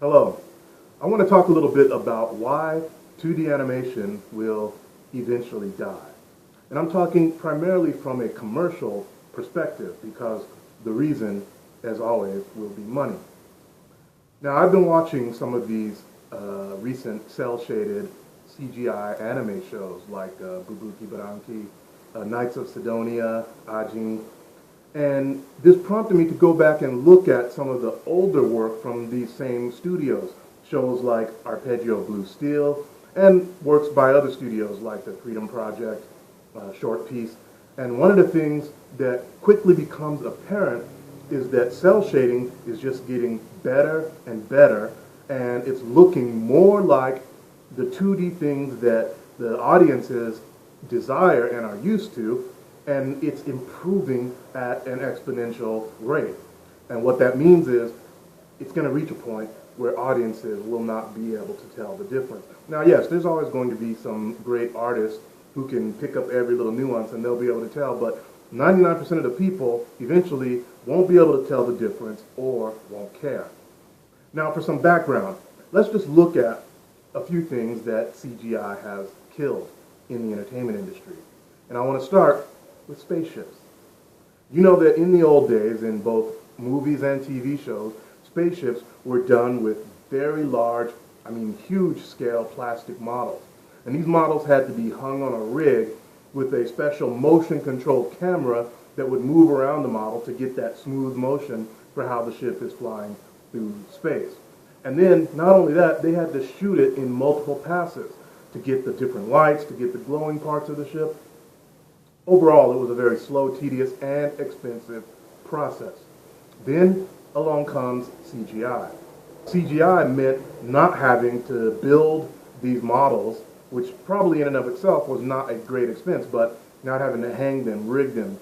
Hello. I want to talk a little bit about why 2D animation will eventually die. And I'm talking primarily from a commercial perspective because the reason, as always, will be money. Now, I've been watching some of these recent cel-shaded CGI anime shows like Bubuki Buranki, Knights of Sidonia, Ajin, and this prompted me to go back and look at some of the older work from these same studios. Shows like Arpeggio Blue Steel, and works by other studios like the Freedom Project, Short Piece. And one of the things that quickly becomes apparent is that cel shading is just getting better and better, and it's looking more like the 2D things that the audiences desire and are used to, and it's improving at an exponential rate. And what that means is it's going to reach a point where audiences will not be able to tell the difference. Now, yes, there's always going to be some great artists who can pick up every little nuance and they'll be able to tell, but 99% of the people eventually won't be able to tell the difference or won't care. Now, for some background, let's just look at a few things that CGI has killed in the entertainment industry. And I want to start with spaceships. You know that in the old days, in both movies and TV shows, spaceships were done with very large, huge scale plastic models. And these models had to be hung on a rig with a special motion controlled camera that would move around the model to get that smooth motion for how the ship is flying through space. And then, not only that, they had to shoot it in multiple passes to get the different lights, to get the glowing parts of the ship. Overall, it was a very slow, tedious, and expensive process. Then along comes CGI. CGI meant not having to build these models, which probably in and of itself was not a great expense, but not having to hang them, rig them,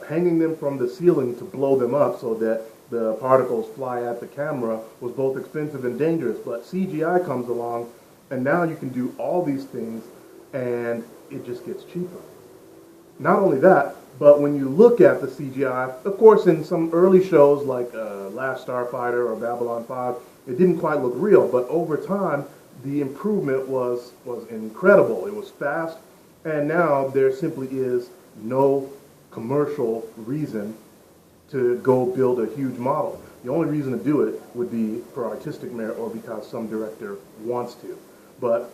hanging them from the ceiling to blow them up so that the particles fly at the camera was both expensive and dangerous. But CGI comes along, and now you can do all these things, and it just gets cheaper. Not only that, but when you look at the CGI, of course, in some early shows like Last Starfighter or Babylon 5, it didn't quite look real, but over time, the improvement was incredible. It was fast, and now there simply is no commercial reason to go build a huge model. The only reason to do it would be for artistic merit or because some director wants to. But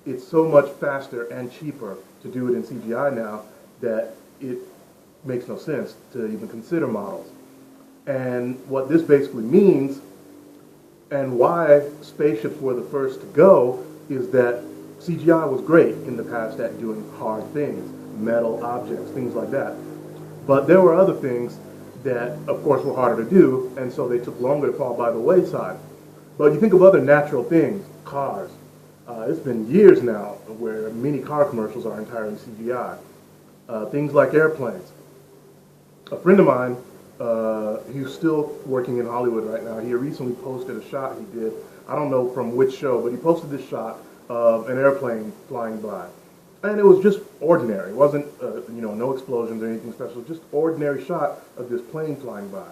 it's so much faster and cheaper to do it in CGI now that it makes no sense to even consider models. And what this basically means, and why spaceships were the first to go, is that CGI was great in the past at doing hard things, metal objects, things like that. But there were other things that, of course, were harder to do, and so they took longer to fall by the wayside. But you think of other natural things, cars. It's been years now where many car commercials are entirely CGI. Things like airplanes. A friend of mine, who's still working in Hollywood right now, he recently posted a shot he did. I don't know from which show, but he posted this shot of an airplane flying by. And it was just ordinary. It wasn't, no explosions or anything special, just ordinary shot of this plane flying by.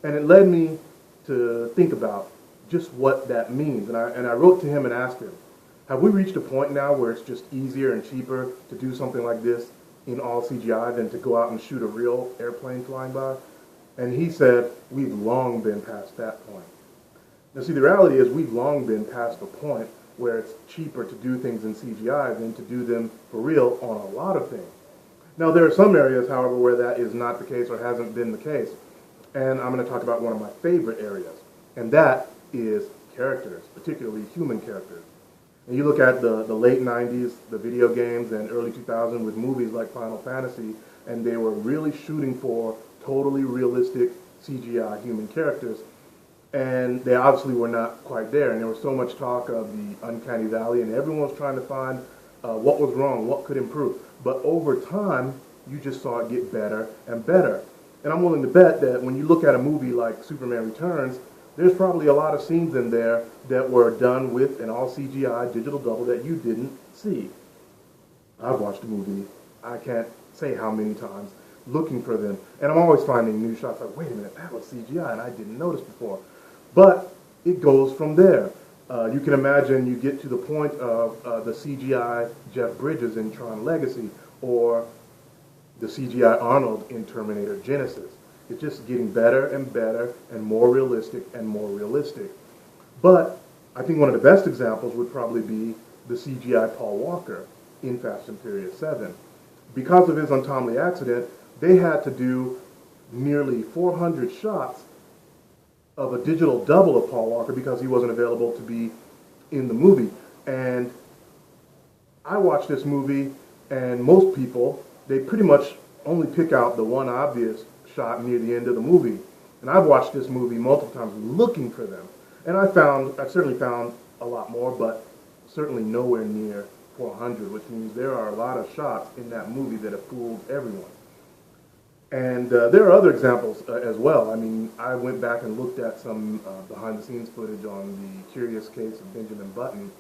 And it led me to think about just what that means. And I wrote to him and asked him, have we reached a point now where it's just easier and cheaper to do something like this in all CGI than to go out and shoot a real airplane flying by? And he said, we've long been past that point. Now see, the reality is we've long been past the point where it's cheaper to do things in CGI than to do them for real on a lot of things. Now there are some areas, however, where that is not the case or hasn't been the case. And I'm going to talk about one of my favorite areas, and that is characters, particularly human characters. And you look at the late 90s, the video games, and early 2000s with movies like Final Fantasy, and they were really shooting for totally realistic CGI human characters. And they obviously were not quite there. And there was so much talk of the uncanny valley, and everyone was trying to find what was wrong, what could improve. But over time, you just saw it get better and better. And I'm willing to bet that when you look at a movie like Superman Returns, there's probably a lot of scenes in there that were done with an all CGI digital double that you didn't see. I've watched the movie, I can't say how many times, looking for them. And I'm always finding new shots like, wait a minute, that was CGI and I didn't notice before. But it goes from there. You can imagine you get to the point of the CGI Jeff Bridges in Tron Legacy, or the CGI Arnold in Terminator Genesis. It's just getting better and better and more realistic and more realistic. But I think one of the best examples would probably be the CGI Paul Walker in Fast and Furious 7. Because of his untimely accident, they had to do nearly 400 shots of a digital double of Paul Walker because he wasn't available to be in the movie. And I watched this movie, and most people, they pretty much only pick out the one obvious shot near the end of the movie. And I've watched this movie multiple times looking for them. And I've certainly found a lot more, but certainly nowhere near 400, which means there are a lot of shots in that movie that have fooled everyone. And there are other examples as well. I mean, I went back and looked at some behind-the-scenes footage on the Curious Case of Benjamin Button.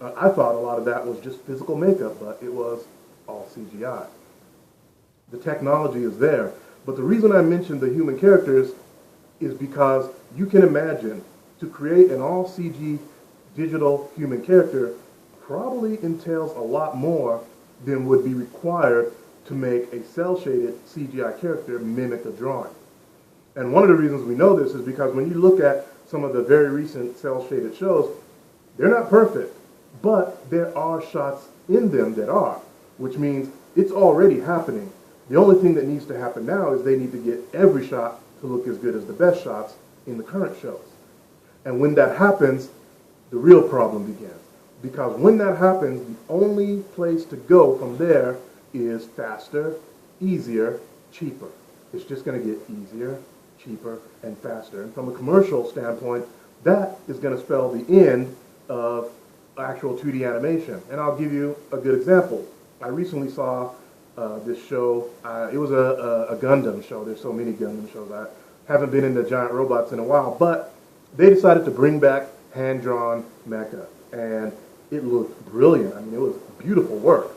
I thought a lot of that was just physical makeup, but it was all CGI. The technology is there. But the reason I mentioned the human characters is because you can imagine to create an all-CG digital human character probably entails a lot more than would be required to make a cel-shaded CGI character mimic a drawing. And one of the reasons we know this is because when you look at some of the very recent cel-shaded shows, they're not perfect, but there are shots in them that are, which means it's already happening. The only thing that needs to happen now is they need to get every shot to look as good as the best shots in the current shows. And when that happens, the real problem begins. Because when that happens, the only place to go from there is faster, easier, cheaper. It's just going to get easier, cheaper, and faster. And from a commercial standpoint, that is going to spell the end of actual 2D animation. And I'll give you a good example. I recently saw this show. It was a Gundam show. There's so many Gundam shows. I haven't been into giant robots in a while, but they decided to bring back hand-drawn mecha. And it looked brilliant. I mean, it was beautiful work.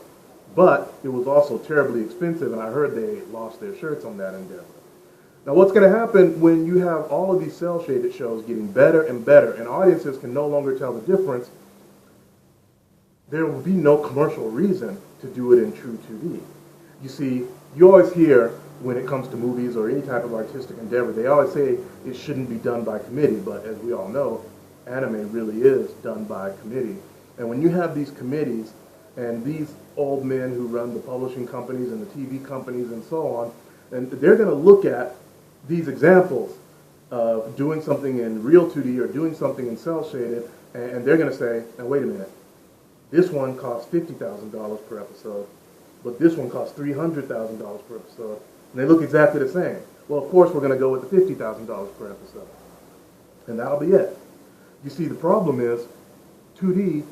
But it was also terribly expensive, and I heard they lost their shirts on that endeavor. Now, what's going to happen when you have all of these cel-shaded shows getting better and better, and audiences can no longer tell the difference? There will be no commercial reason to do it in true 2D. You see, you always hear when it comes to movies or any type of artistic endeavor, they always say it shouldn't be done by committee, but as we all know, anime really is done by committee. And when you have these committees and these old men who run the publishing companies and the TV companies and so on, and they're going to look at these examples of doing something in real 2D or doing something in cel-shaded, and they're going to say, now wait a minute, this one costs $50,000 per episode, but this one costs $300,000 per episode, and they look exactly the same. Well, of course, we're going to go with the $50,000 per episode, and that'll be it. You see, the problem is 2D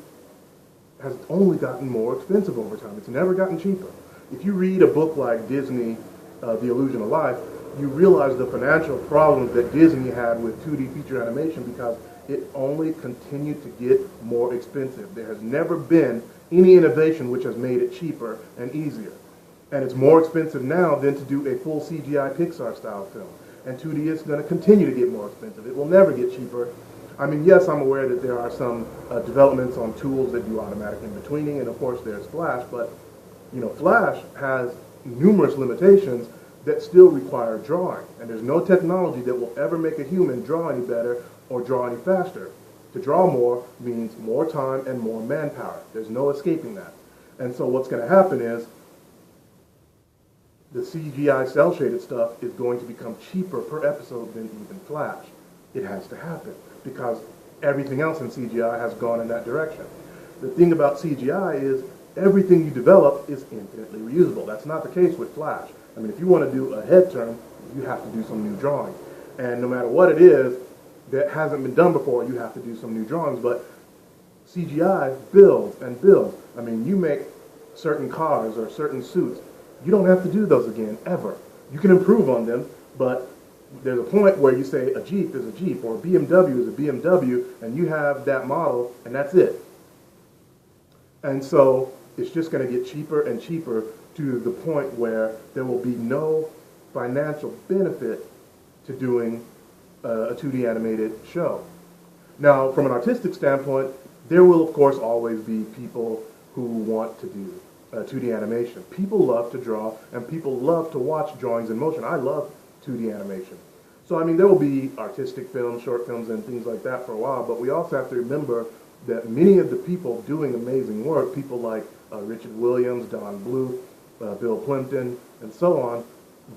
has only gotten more expensive over time. It's never gotten cheaper. If you read a book like Disney, The Illusion of Life, you realize the financial problems that Disney had with 2D feature animation because it only continued to get more expensive. There has never been any innovation which has made it cheaper and easier. And it's more expensive now than to do a full CGI Pixar style film. And 2D is going to continue to get more expensive. It will never get cheaper. I mean, yes, I'm aware that there are some developments on tools that do automatic in-betweening, and of course there's Flash, but you know, Flash has numerous limitations that still require drawing, and there's no technology that will ever make a human draw any better or draw any faster. To draw more means more time and more manpower. There's no escaping that. And so what's going to happen is the CGI cel-shaded stuff is going to become cheaper per episode than even Flash. It has to happen because everything else in CGI has gone in that direction. The thing about CGI is everything you develop is infinitely reusable. That's not the case with Flash. I mean, if you want to do a head turn, you have to do some new drawing. And no matter what it is that hasn't been done before, you have to do some new drawings. But CGI builds and builds. I mean, you make certain cars or certain suits. You don't have to do those again, ever. You can improve on them, but there's a point where you say a Jeep is a Jeep or a BMW is a BMW, and you have that model, and that's it. And so it's just going to get cheaper and cheaper to the point where there will be no financial benefit to doing a 2D animated show. Now, from an artistic standpoint, there will of course always be people who want to do 2D animation. People love to draw, and people love to watch drawings in motion. I love 2D animation. So, I mean, there will be artistic films, short films, and things like that for a while, but we also have to remember that many of the people doing amazing work, people like Richard Williams, Don Bluth, Bill Plimpton, and so on,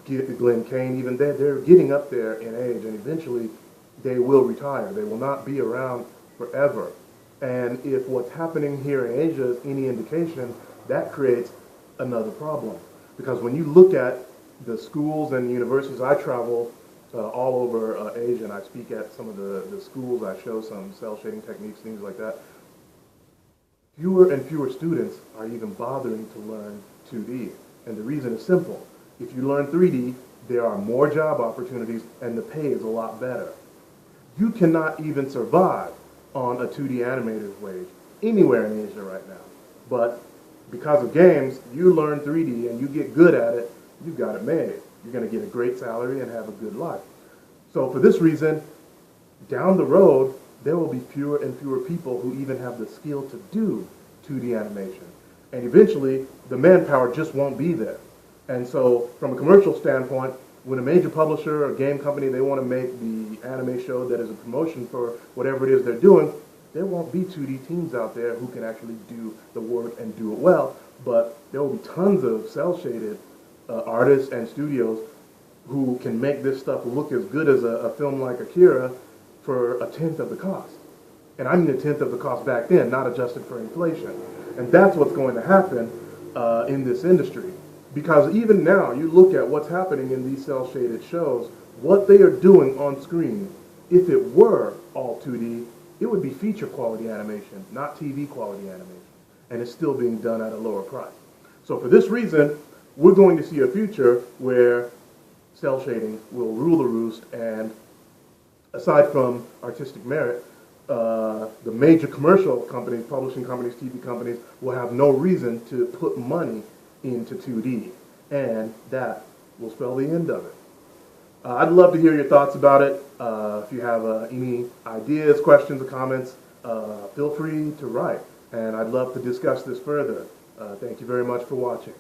Glenn Kane, even they're getting up there in age, and eventually they will retire. They will not be around forever. And if what's happening here in Asia is any indication, that creates another problem. Because when you look at the schools and universities, I travel all over Asia, and I speak at some of the schools. I show some cell shading techniques, things like that. Fewer and fewer students are even bothering to learn 2D. And the reason is simple. If you learn 3D, there are more job opportunities, and the pay is a lot better. You cannot even survive on a 2D animator's wage anywhere in Asia right now. But because of games, you learn 3D and you get good at it, you've got it made. You're going to get a great salary and have a good life. So for this reason, down the road, there will be fewer and fewer people who even have the skill to do 2D animation. And eventually, the manpower just won't be there. And so from a commercial standpoint, when a major publisher or game company, they want to make the anime show that is a promotion for whatever it is they're doing, there won't be 2D teams out there who can actually do the work and do it well. But there will be tons of cel-shaded artists and studios who can make this stuff look as good as a film like Akira for a tenth of the cost. And I mean a tenth of the cost back then, not adjusted for inflation. And that's what's going to happen in this industry. Because even now, you look at what's happening in these cel-shaded shows, what they are doing on screen, if it were all 2D, it would be feature quality animation, not TV quality animation. And it's still being done at a lower price. So for this reason, we're going to see a future where cel shading will rule the roost, and aside from artistic merit, the major commercial companies, publishing companies, TV companies, will have no reason to put money into 2D, and that will spell the end of it. I'd love to hear your thoughts about it. If you have any ideas, questions, or comments, feel free to write, and I'd love to discuss this further. Thank you very much for watching.